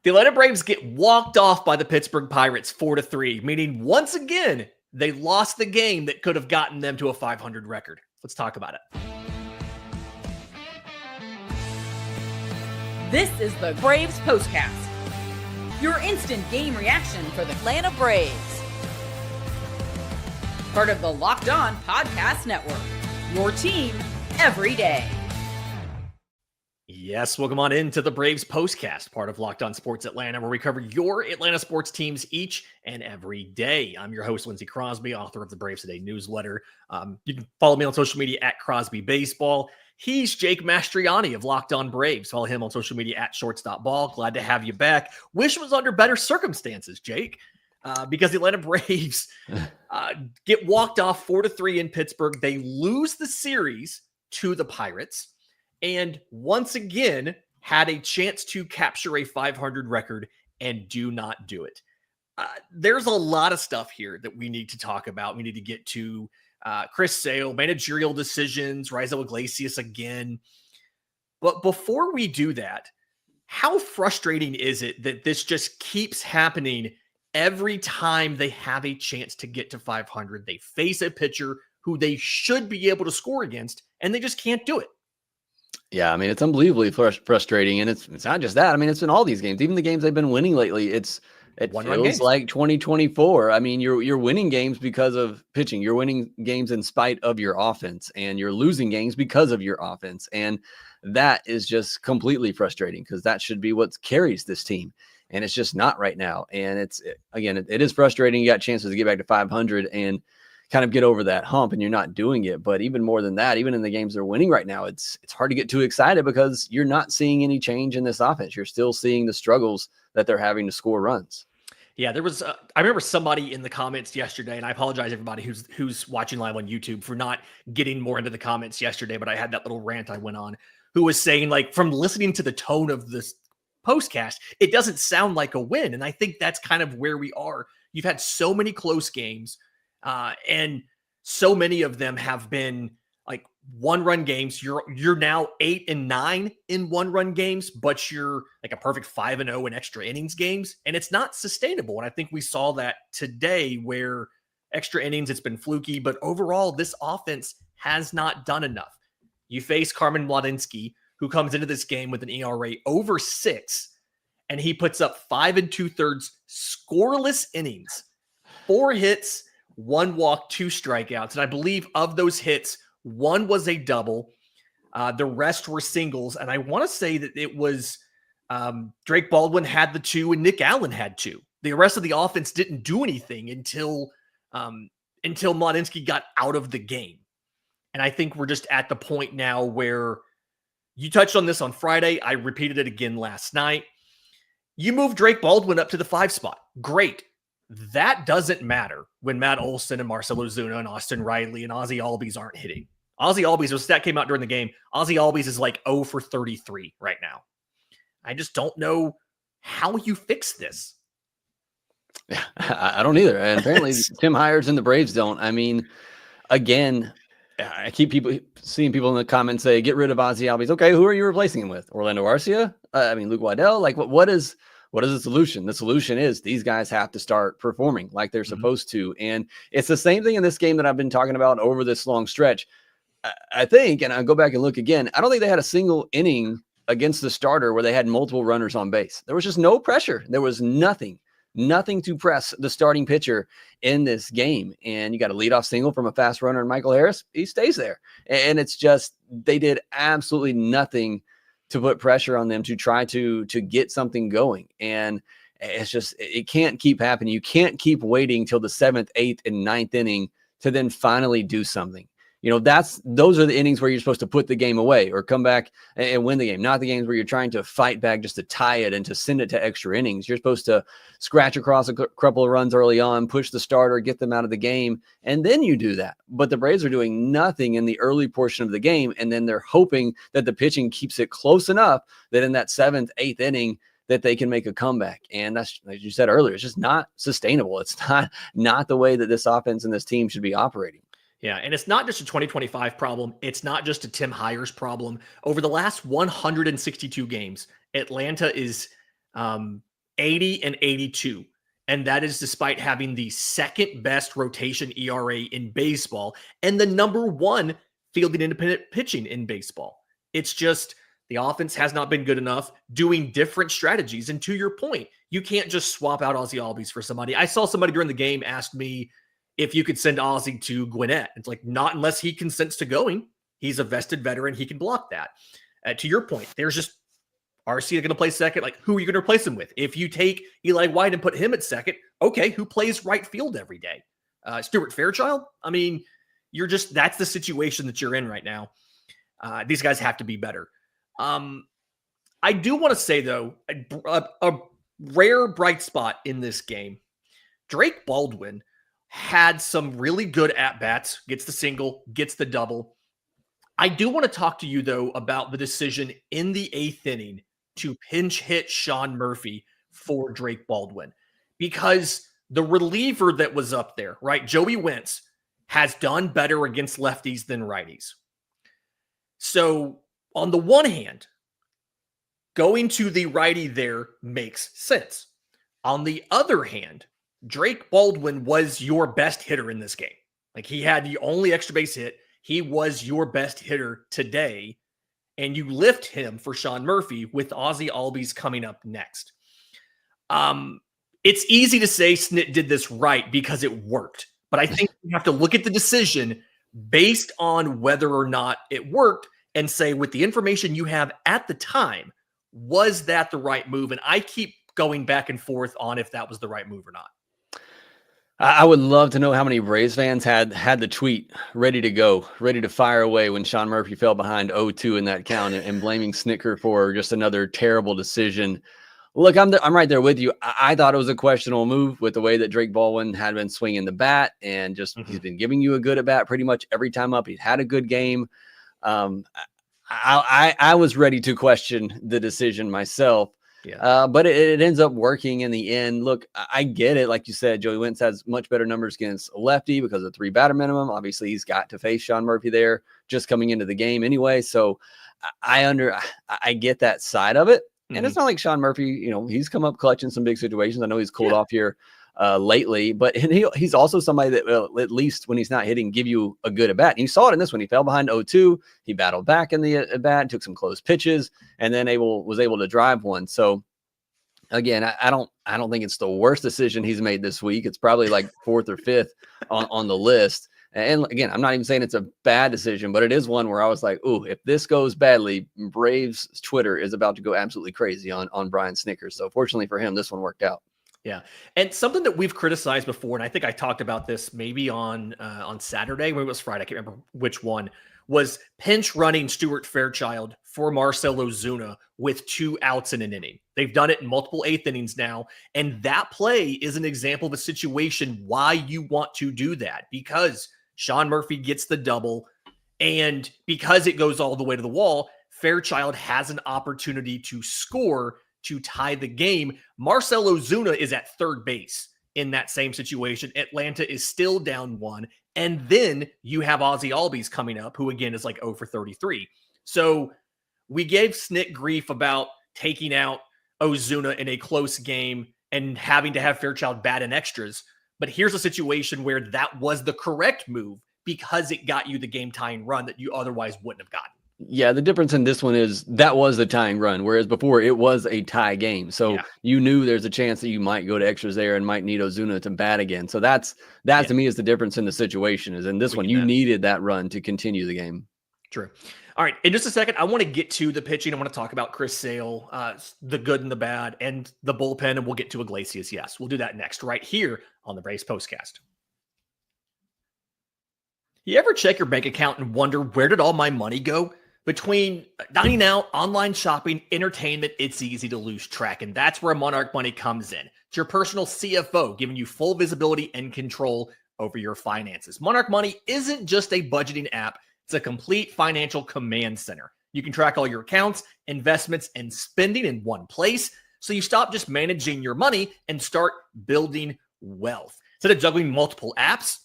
The Atlanta Braves get walked off by the Pittsburgh Pirates 4-3, meaning once again, they lost the game that could have gotten them to a 500 record. Let's talk about it. This is the Braves Postcast, your instant game reaction for the Atlanta Braves. Part of the Locked On Podcast Network, your team every day. Yes, welcome on into the Braves Postcast, part of Locked On Sports Atlanta, where we cover your Atlanta sports teams each and every day. I'm your host, Lindsay Crosby, author of the Braves Today newsletter. You can follow me on social media at Crosby Baseball. He's Jake Mastroianni of Locked On Braves. Follow him on social media at shorts.ball. Glad to have you back. Wish it was under better circumstances, Jake, because the Atlanta Braves get walked off 4-3 in Pittsburgh. They lose the series to the Pirates, and once again had a chance to capture a 500 record and do not do it. There's a lot of stuff here that we need to talk about. We need to get to Chris Sale, managerial decisions, Raisel Iglesias again. But before we do that, how frustrating is it that this just keeps happening every time they have a chance to get to 500? They face a pitcher who they should be able to score against, and they just can't do it. Yeah, I mean, it's unbelievably frustrating, and it's not just that. I mean, it's in all these games, even the games they've been winning lately. It feels like 2024. I mean, you're winning games because of pitching. You're winning games in spite of your offense, and you're losing games because of your offense. And that is just completely frustrating because that should be what carries this team, and it's just not right now. And it is frustrating. You got chances to get back to 500 and kind of get over that hump, and you're not doing it. But even more than that, even in the games they're winning right now, it's hard to get too excited because you're not seeing any change in this offense. You're still seeing the struggles that they're having to score runs. Yeah, there was I remember somebody in the comments yesterday, and I apologize everybody who's watching live on YouTube for not getting more into the comments yesterday, but I had that little rant I went on, who was saying, like, from listening to the tone of this postcast, it doesn't sound like a win. And I think that's kind of where we are. You've had so many close games. And so many of them have been like one-run games. You're now 8-9 in one-run games, but you're like a perfect 5-0 in extra innings games, and it's not sustainable. And I think we saw that today, where extra innings, it's been fluky, but overall, this offense has not done enough. You face Carmen Mlodzinski, who comes into this game with an ERA over 6, and he puts up 5 2/3 scoreless innings, 4 hits, 1 walk, 2 strikeouts. And I believe of those hits, 1 was a double. The rest were singles. And I want to say that it was Drake Baldwin had the 2 and Nick Allen had 2. The rest of the offense didn't do anything until Mlodzinski got out of the game. And I think we're just at the point now where you touched on this on Friday. I repeated it again last night. You move Drake Baldwin up to the 5 spot. Great. That doesn't matter when Matt Olson and Marcelo Zuna and Austin Riley and Ozzie Albies aren't hitting. Ozzie Albies, a stat came out during the game. Ozzie Albies is like 0 for 33 right now. I just don't know how you fix this. Yeah, I don't either. And apparently Tim Hires and the Braves don't. I mean, again, I keep seeing people in the comments say, get rid of Ozzie Albies. Okay, who are you replacing him with? Orlando Arcia? Luke Waddell? Like, what is the solution? The solution is these guys have to start performing like they're supposed to. And it's the same thing in this game that I've been talking about over this long stretch. I think, and I'll go back and look again, I don't think they had a single inning against the starter where they had multiple runners on base. There was just no pressure. There was nothing to press the starting pitcher in this game. And you got a leadoff single from a fast runner, and Michael Harris, he stays there. And it's just, they did absolutely nothing to put pressure on them to try to get something going. And it's just, it can't keep happening. You can't keep waiting till the 7th, 8th, and 9th inning to then finally do something. You know, those are the innings where you're supposed to put the game away or come back and win the game, not the games where you're trying to fight back just to tie it and to send it to extra innings. You're supposed to scratch across a couple of runs early on, push the starter, get them out of the game, and then you do that. But the Braves are doing nothing in the early portion of the game, and then they're hoping that the pitching keeps it close enough that in that 7th, 8th inning that they can make a comeback. And that's, as you said earlier, it's just not sustainable. It's not the way that this offense and this team should be operating. Yeah, and it's not just a 2025 problem. It's not just a Tim Hires problem. Over the last 162 games, Atlanta is 80 and 82. And that is despite having the second best rotation ERA in baseball and the number one fielding independent pitching in baseball. It's just the offense has not been good enough doing different strategies. And to your point, you can't just swap out Ozzie Albies for somebody. I saw somebody during the game ask me if you could send Ozzie to Gwinnett. It's like, not unless he consents to going. He's a vested veteran. He can block that. To your point, there's just RC going to play second. Like, who are you going to replace him with? If you take Eli White and put him at second, okay, who plays right field every day? Stuart Fairchild? I mean, that's the situation that you're in right now. These guys have to be better. I do want to say, though, a rare bright spot in this game. Drake Baldwin had some really good at-bats, gets the single, gets the double. I do want to talk to you, though, about the decision in the 8th inning to pinch hit Sean Murphy for Drake Baldwin, because the reliever that was up there, right, Joey Wentz, has done better against lefties than righties. So on the one hand, going to the righty there makes sense. On the other hand, Drake Baldwin was your best hitter in this game. Like, he had the only extra base hit. He was your best hitter today, and you lift him for Sean Murphy with Ozzie Albies coming up next. It's easy to say Snit did this right because it worked, but I think you have to look at the decision based on whether or not it worked and say, with the information you have at the time, was that the right move? And I keep going back and forth on if that was the right move or not. I would love to know how many Braves fans had the tweet ready to go, ready to fire away when Sean Murphy fell behind 0-2 in that count and blaming Snitker for just another terrible decision. Look, I'm right there with you. I thought it was a questionable move with the way that Drake Baldwin had been swinging the bat, and just he's been giving you a good at bat pretty much every time up. He's had a good game. I was ready to question the decision myself. Yeah. But it ends up working in the end. Look, I get it. Like you said, Joey Wentz has much better numbers against a lefty because of 3-batter minimum. Obviously, he's got to face Sean Murphy there just coming into the game anyway. So I get that side of it. And it's not like Sean Murphy, he's come up clutch in some big situations. I know he's cooled off here lately, but he's also somebody that will, at least when he's not hitting, give you a good at bat. And you saw it in this one. He fell behind 0-2. He battled back in the at bat, took some close pitches, and then was able to drive one. So again, I don't think it's the worst decision he's made this week. It's probably like 4th or 5th on the list. And again, I'm not even saying it's a bad decision, but it is one where I was like, ooh, if this goes badly, Braves Twitter is about to go absolutely crazy on Brian Snitker. So fortunately for him, this one worked out. Yeah. And something that we've criticized before, and I think I talked about this maybe on Saturday, when it was Friday, I can't remember which one, was pinch running Stuart Fairchild for Marcell Ozuna with 2 outs in an inning. They've done it in multiple 8th innings now. And that play is an example of a situation why you want to do that, because Sean Murphy gets the double, and because it goes all the way to the wall, Fairchild has an opportunity to score to tie the game. Marcell Ozuna is at third base in that same situation. Atlanta is still down 1. And then you have Ozzie Albies coming up, who again is like 0 for 33. So we gave Snit grief about taking out Ozuna in a close game and having to have Fairchild bat in extras. But here's a situation where that was the correct move because it got you the game tying run that you otherwise wouldn't have gotten. Yeah, the difference in this one is that was the tying run, whereas before it was a tie game. So you knew there's a chance that you might go to extras there and might need Ozuna to bat again. So that to me is the difference in the situation. Is in this one, you needed that run to continue the game. True. All right. In just a second, I want to get to the pitching. I want to talk about Chris Sale, the good and the bad, and the bullpen, and we'll get to Iglesias. Yes, we'll do that next, right here on the Braves Postcast. You ever check your bank account and wonder, where did all my money go? Between dining out, online shopping, entertainment, it's easy to lose track, and that's where Monarch Money comes in. It's your personal CFO, giving you full visibility and control over your finances. Monarch Money isn't just a budgeting app. It's a complete financial command center. You can track all your accounts, investments, and spending in one place, so you stop just managing your money and start building wealth. Instead of juggling multiple apps,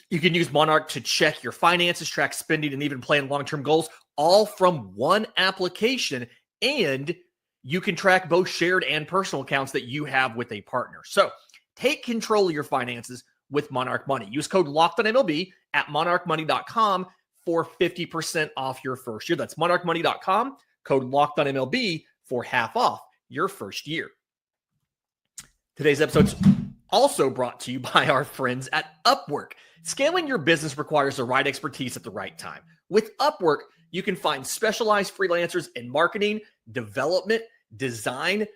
you can use Monarch to check your finances, track spending, and even plan long-term goals, all from one application. And you can track both shared and personal accounts that you have with a partner. So take control of your finances with Monarch Money. Use code LOCKEDONMLB at monarchmoney.com for 50% off your first year. That's monarchmoney.com, code LOCKEDONMLB for half off your first year. Today's episode's also brought to you by our friends at Upwork. Scaling your business requires the right expertise at the right time. With Upwork, you can find specialized freelancers in marketing, development, design,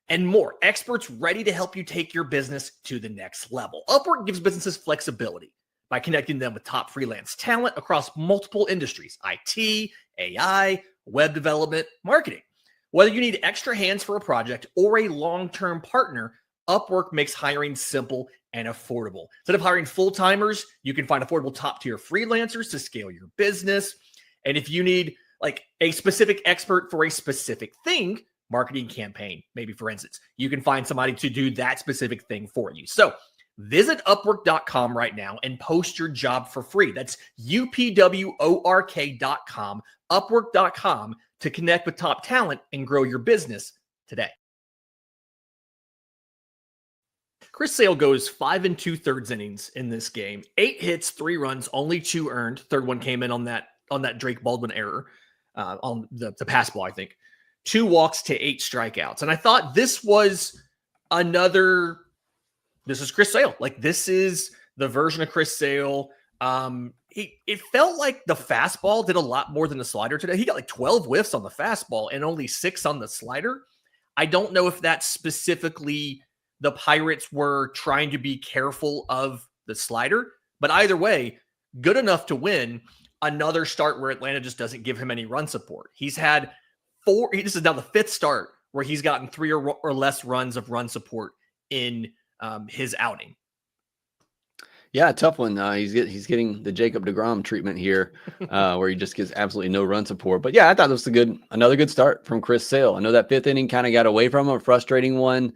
and more. Experts ready to help you take your business to the next level. Upwork gives businesses flexibility by connecting them with top freelance talent across multiple industries: IT, AI, web development, marketing. Whether you need extra hands for a project or a long-term partner, Upwork makes hiring simple and affordable. Instead of hiring full-timers, you can find affordable top-tier freelancers to scale your business. And if you need like a specific expert for a specific thing, marketing campaign, maybe for instance, you can find somebody to do that specific thing for you. So visit upwork.com right now and post your job for free. That's UPWORK.com, upwork.com, to connect with top talent and grow your business today. Chris Sale goes 5 2/3 innings in this game. 8 hits, 3 runs, only 2 earned. Third one came in on that Drake Baldwin error on the pass ball, I think. 2 walks to 8 strikeouts. And I thought this is Chris Sale. Like, this is the version of Chris Sale. It felt like the fastball did a lot more than the slider today. He got like 12 whiffs on the fastball and only 6 on the slider. I don't know if that's specifically the Pirates were trying to be careful of the slider, but either way, good enough to win. Another start where Atlanta just doesn't give him any run support. He's had 4. This is now the 5th start where he's gotten 3 or less runs of run support in his outing. Yeah, tough one. He's getting the Jacob deGrom treatment here, where he just gets absolutely no run support. But yeah, I thought this was another good start from Chris Sale. I know that 5th inning kind of got away from him, a frustrating one.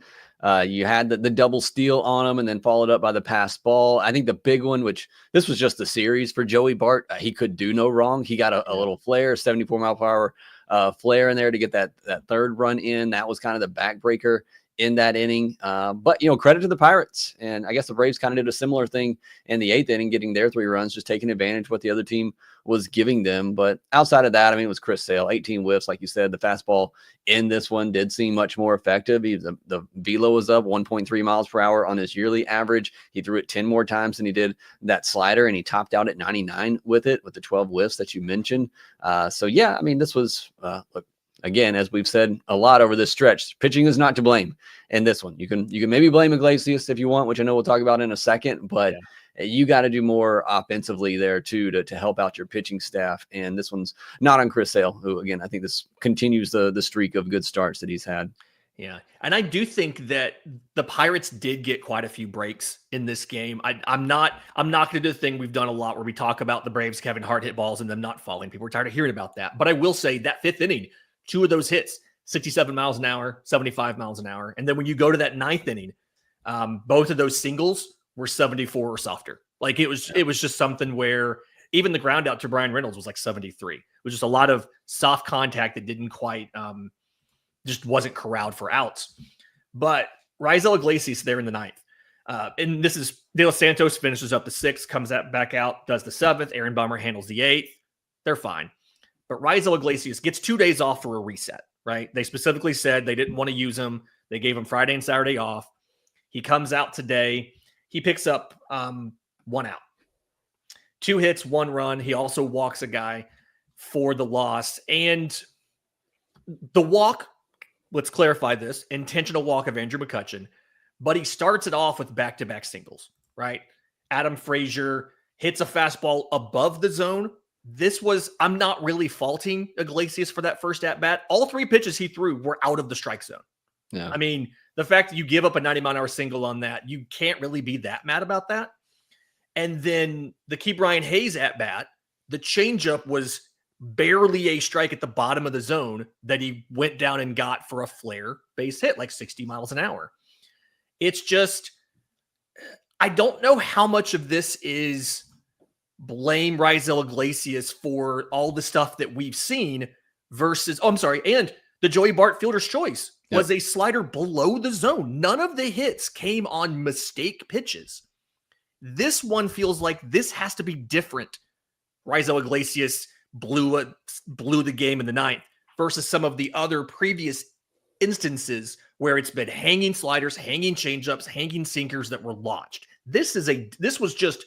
You had the double steal on him and then followed up by the pass ball. I think the big one, which this was just the series for Joey Bart, he could do no wrong. He got a little flare, 74 mile per hour flare in there to get that 3rd run in. That was kind of the backbreaker in that inning. But, credit to the Pirates. And I guess the Braves kind of did a similar thing in the 8th inning, getting their 3 runs, just taking advantage of what the other team was giving them. But outside of that, it was Chris Sale, 18 whiffs. Like you said, the fastball in this one did seem much more effective. The velo was up 1.3 miles per hour on his yearly average. He threw it 10 more times than he did that slider, and he topped out at 99 with it, with the 12 whiffs that you mentioned. So yeah, this was, look, again, as we've said a lot over this stretch, pitching is not to blame in this one. You can maybe blame Iglesias if you want, which I know we'll talk about in a second, but you got to do more offensively there too to help out your pitching staff. And this one's not on Chris Sale, who, again, I think this continues the streak of good starts that he's had. Yeah. And I do think that the Pirates did get quite a few breaks in this game. I'm not going to do the thing we've done a lot where we talk about the Braves having hard hit balls and them not falling. People are tired of hearing about that. But I will say that 5th inning, 2 of those hits, 67 miles an hour, 75 miles an hour. And then when you go to that 9th inning, both of those singles were 74 or softer. Like it was just something where even the ground out to Brian Reynolds was like 73. It was just a lot of soft contact that didn't quite, just wasn't corralled for outs. But Raisel Iglesias there in the 9th. And this is De Los Santos finishes up the 6th, comes back out, does the 7th. Aaron Bummer handles the 8th. They're fine. But Raisel Iglesias gets 2 days off for a reset, right? They specifically said they didn't want to use him. They gave him Friday and Saturday off. He comes out today. He picks up 1 out. 2 hits, 1 run. He also walks a guy for the loss. And the walk, let's clarify this, intentional walk of Andrew McCutchen, but he starts it off with back-to-back singles, right? Adam Frazier hits a fastball above the zone. I'm not really faulting Iglesias for that first at-bat. All 3 pitches he threw were out of the strike zone. Yeah. The fact that you give up a 90-mile-an-hour single on that, you can't really be that mad about that. And then the Key Brian Hayes at-bat, the changeup was barely a strike at the bottom of the zone that he went down and got for a flare base hit, like 60 miles an hour. It's just, I don't know how much of this is blame Raisel Iglesias for all the stuff that we've seen versus, and The Joey Bart fielder's choice was a slider below the zone. None of the hits came on mistake pitches. This one feels like this has to be different. Raisel Iglesias blew the game in the ninth versus some of the other previous instances where it's been hanging sliders, hanging changeups, hanging sinkers that were launched. This was just,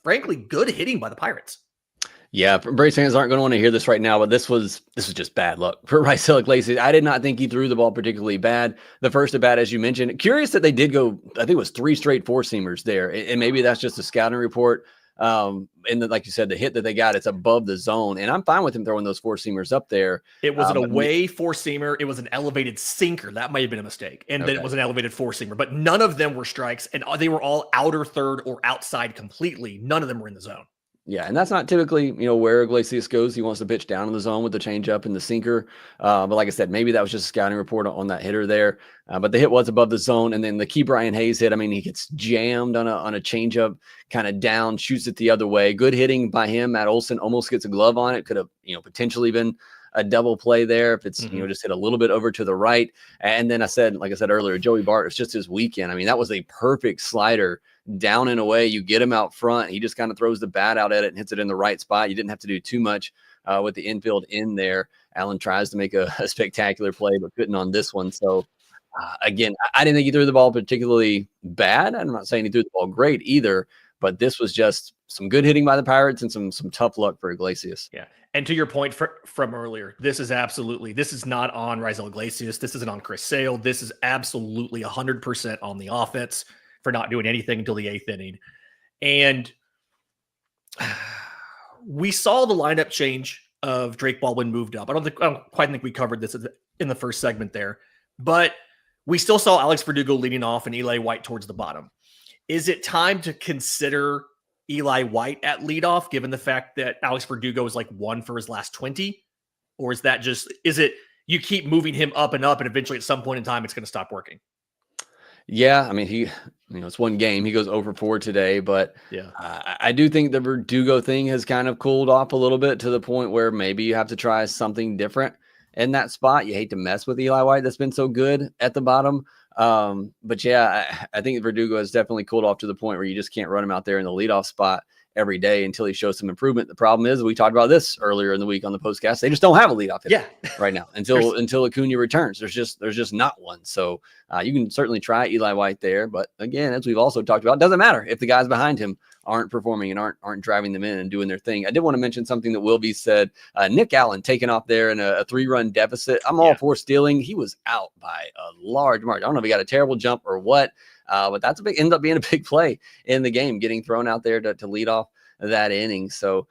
frankly, good hitting by the Pirates. Yeah, Braves fans aren't going to want to hear this right now, but this was just bad luck for Raisel Iglesias. I did not think he threw the ball particularly bad. The first at bat, as you mentioned, curious that they did go, I think it was 3 straight 4-seamers there. And maybe that's just a scouting report. And like you said, the hit that they got, it's above the zone. And I'm fine with him throwing those 4-seamers up there. It was an away 4-seamer. It was an elevated sinker. That might have been a mistake. And then it was an elevated 4-seamer. But none of them were strikes. And they were all outer third or outside completely. None of them were in the zone. Yeah, and that's not typically, where Iglesias goes. He wants to pitch down in the zone with the changeup and the sinker. But like I said, maybe that was just a scouting report on that hitter there. But the hit was above the zone. And then the Key Brian Hayes hit, he gets jammed on a changeup, kind of down, shoots it the other way. Good hitting by him. Matt Olson almost gets a glove on it. Could have, potentially been a double play there if it's, just hit a little bit over to the right. And then like I said earlier, Joey Bart, it's just his weekend. That was a perfect slider down and away. You get him out front. He just kind of throws the bat out at it and hits it in the right spot. You didn't have to do too much with the infield in there. Allen tries to make a spectacular play, but couldn't on this one. So again, I didn't think he threw the ball particularly bad. I'm not saying he threw the ball great either, but this was just some good hitting by the Pirates and some tough luck for Iglesias. Yeah. And to your point from earlier, this is not on Raisel Iglesias. This isn't on Chris Sale. This is absolutely 100% on the offense for not doing anything until the 8th inning. And we saw the lineup change of Drake Baldwin moved up. I don't quite think we covered this in the first segment there, but we still saw Alex Verdugo leading off and Eli White towards the bottom. Is it time to consider Eli White at leadoff, given the fact that Alex Verdugo is like 1 for his last 20? Or is it you keep moving him up and up and eventually at some point in time, it's going to stop working? Yeah, it's one game. He goes over 4 today, but yeah, I do think the Verdugo thing has kind of cooled off a little bit to the point where maybe you have to try something different in that spot. You hate to mess with Eli White that's been so good at the bottom. But yeah, I think Verdugo has definitely cooled off to the point where you just can't run him out there in the leadoff spot every day until he shows some improvement. The problem is, we talked about this earlier in the week on the Postcast, they just don't have a leadoff hitter right now until Acuna returns. There's just not one. So you can certainly try Eli White there, but again, as we've also talked about, it doesn't matter if the guys behind him aren't performing and aren't driving them in and doing their thing. I did want to mention something that Wilby said. Nick Allen taken off there in a 3-run deficit. I'm all for stealing. He was out by a large margin. I don't know if he got a terrible jump or what, but that's ended up being a big play in the game, getting thrown out there to lead off that inning. So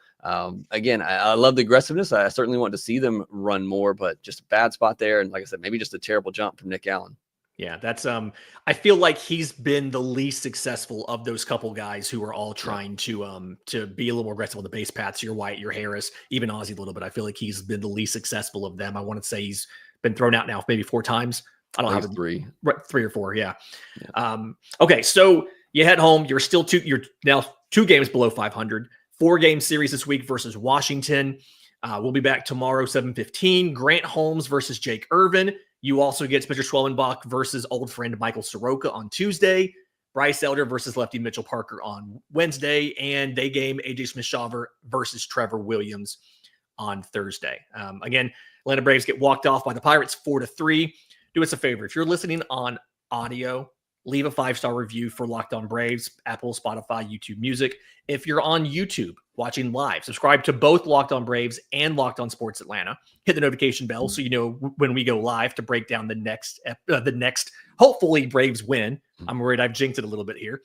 again, I love the aggressiveness. I certainly want to see them run more, but just a bad spot there. And like I said, maybe just a terrible jump from Nick Allen. Yeah, that's I feel like he's been the least successful of those couple guys who are all trying to be a little more aggressive on the base paths. Your White, your Harris, even Ozzie a little bit. I feel like he's been the least successful of them. I want to say he's been thrown out now maybe 4 times. I don't have 3 or 4. Yeah. Okay, so you head home. You're now 2 games below 500. 4-game series this week versus Washington. We'll be back tomorrow, 7:15. Grant Holmes versus Jake Irvin. You also get Spencer Schwellenbach versus old friend Michael Soroka on Tuesday. Bryce Elder versus lefty Mitchell Parker on Wednesday. And day game AJ Smith-Shawver versus Trevor Williams on Thursday. Again, Atlanta Braves get walked off by the Pirates 4-3. Do us a favor. If you're listening on audio, leave a 5-star review for Locked On Braves, Apple, Spotify, YouTube Music. If you're on YouTube watching live, subscribe to both Locked On Braves and Locked On Sports Atlanta. Hit the notification bell so you know when we go live to break down the next hopefully Braves win. I'm worried I've jinxed it a little bit here.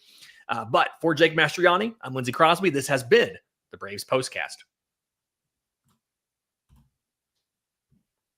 But for Jake Mastroianni, I'm Lindsay Crosby. This has been the Braves Postcast.